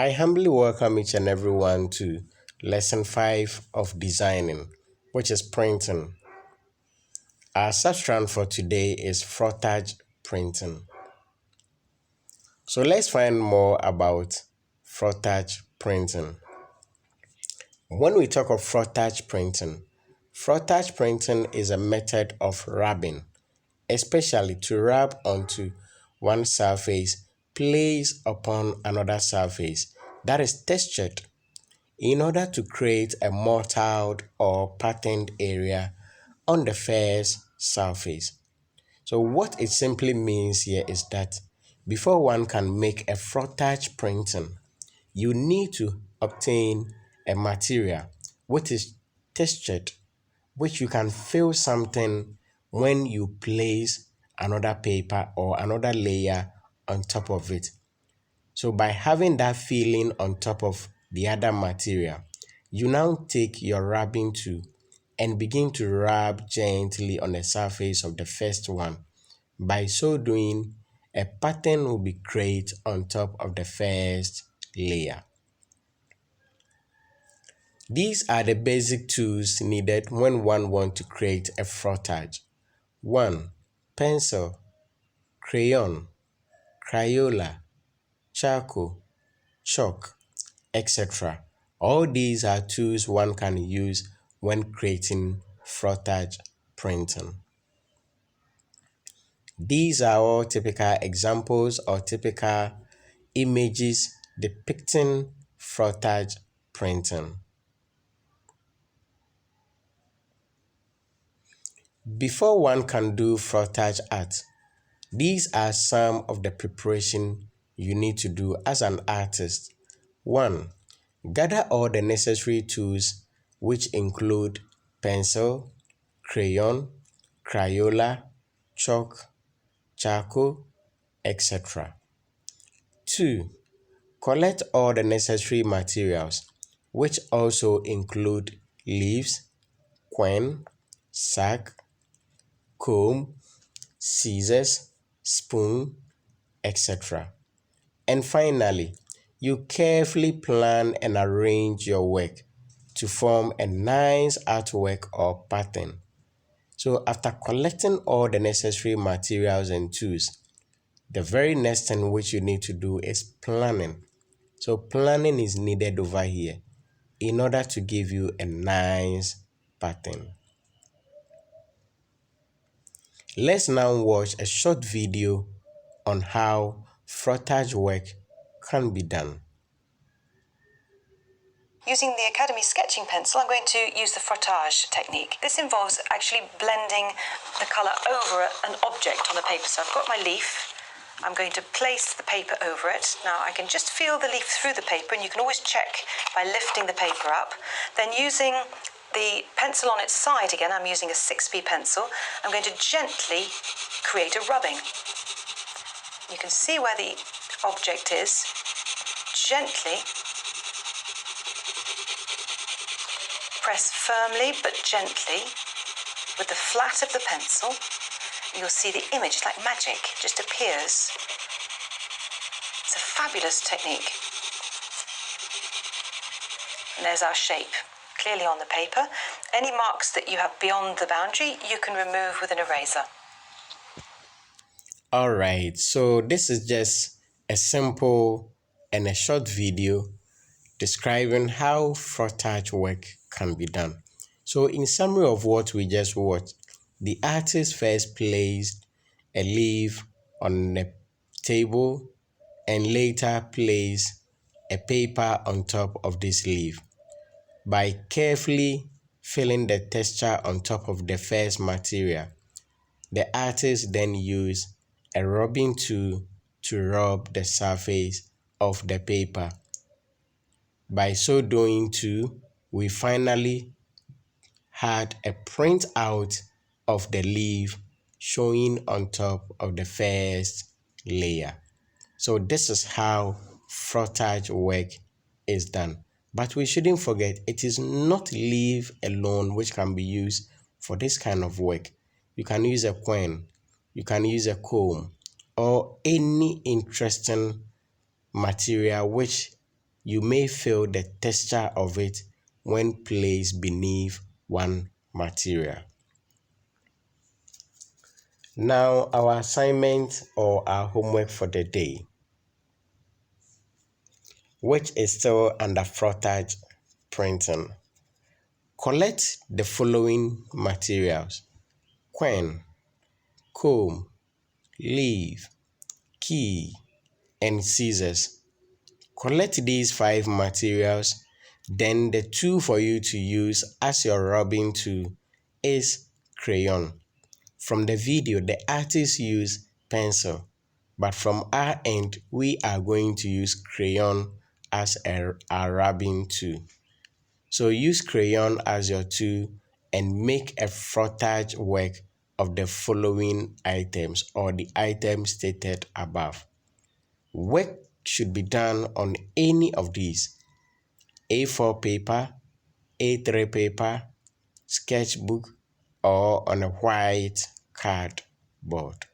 I humbly welcome each and everyone to lesson 5 of designing, which is printing. Our substrand for today is frottage printing. So let's find more about frottage printing. When we talk of frottage printing is a method of rubbing, especially to rub onto one surface placed upon another surface that is textured in order to create a mottled or patterned area on the first surface. So what it simply means here is that before one can make a frottage printing, you need to obtain a material which is textured, which you can feel something when you place another paper or another layer on top of it. So by having that feeling on top of the other material, you now take your rubbing tool and begin to rub gently on the surface of the first one. By so doing, a pattern will be created on top of the first layer. These are the basic tools needed when one wants to create a frottage. 1. Pencil, crayon, Crayola, charcoal, chalk, etc. All these are tools one can use when creating frottage printing. These are all typical examples or typical images depicting frottage printing. Before one can do frottage art, these are some of the preparation you need to do as an artist. 1. Gather all the necessary tools, which include pencil, crayon, Crayola, chalk, charcoal, etc. 2. Collect all the necessary materials, which also include leaves, quern, sack, comb, scissors, spoon, etc. And finally, you carefully plan and arrange your work to form a nice artwork or pattern. So after collecting all the necessary materials and tools, the very next thing which you need to do is planning. So planning is needed over here in order to give you a nice pattern. Let's now watch a short video on how frottage work can be done. Using the Academy sketching pencil, I'm going to use the frottage technique. This involves actually blending the colour over an object on the paper. So I've got my leaf. I'm going to place the paper over it. Now I can just feel the leaf through the paper, and you can always check by lifting the paper up. Then using the pencil on its side again, I'm using a 6B pencil, I'm going to gently create a rubbing. You can see where the object is. Gently press firmly but gently with the flat of the pencil. You'll see the image, it's like magic, it just appears. It's a fabulous technique. And there's our shape, clearly on the paper. Any marks that you have beyond the boundary, you can remove with an eraser. Alright, so this is just a simple and a short video describing how frottage work can be done. So in summary of what we just watched, the artist first placed a leaf on a table and later placed a paper on top of this leaf. By carefully filling the texture on top of the first material, the artist then used a rubbing tool to rub the surface of the paper. By so doing too, we finally had a printout of the leaf showing on top of the first layer. So this is how frottage work is done. But we shouldn't forget, it is not leaf alone which can be used for this kind of work. You can use a quern, you can use a comb, or any interesting material which you may feel the texture of it when placed beneath one material. Now, our assignment or our homework for the day, which is still under Frottage Printing. Collect the following materials: quern, comb, leaf, key, and scissors. Collect these 5 materials, then the tool for you to use as your rubbing tool is crayon. From the video, the artist used pencil, but from our end, we are going to use crayon as our rubbing tool. So use crayon as your tool and make a frottage work of the following items or the items stated above. Work should be done on any of these: A4 paper, A3 paper, sketchbook, or on a white cardboard.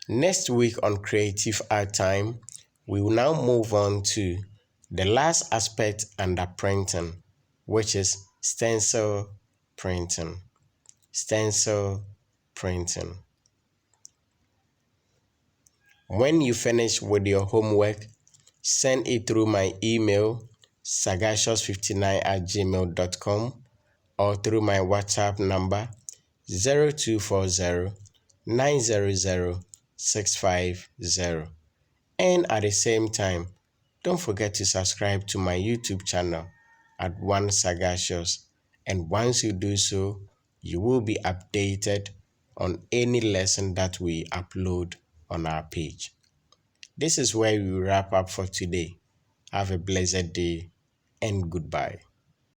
Next week on Creative Art Time, we will now move on to the last aspect under printing, which is stencil printing. Stencil printing. When you finish with your homework, send it through my email sagacious59@gmail.com or through my WhatsApp number 0240 900 650. And at the same time, don't forget to subscribe to my YouTube channel at One Sagacious. And once you do so, you will be updated on any lesson that we upload on our page. This is where we wrap up for today. Have a blessed day and goodbye.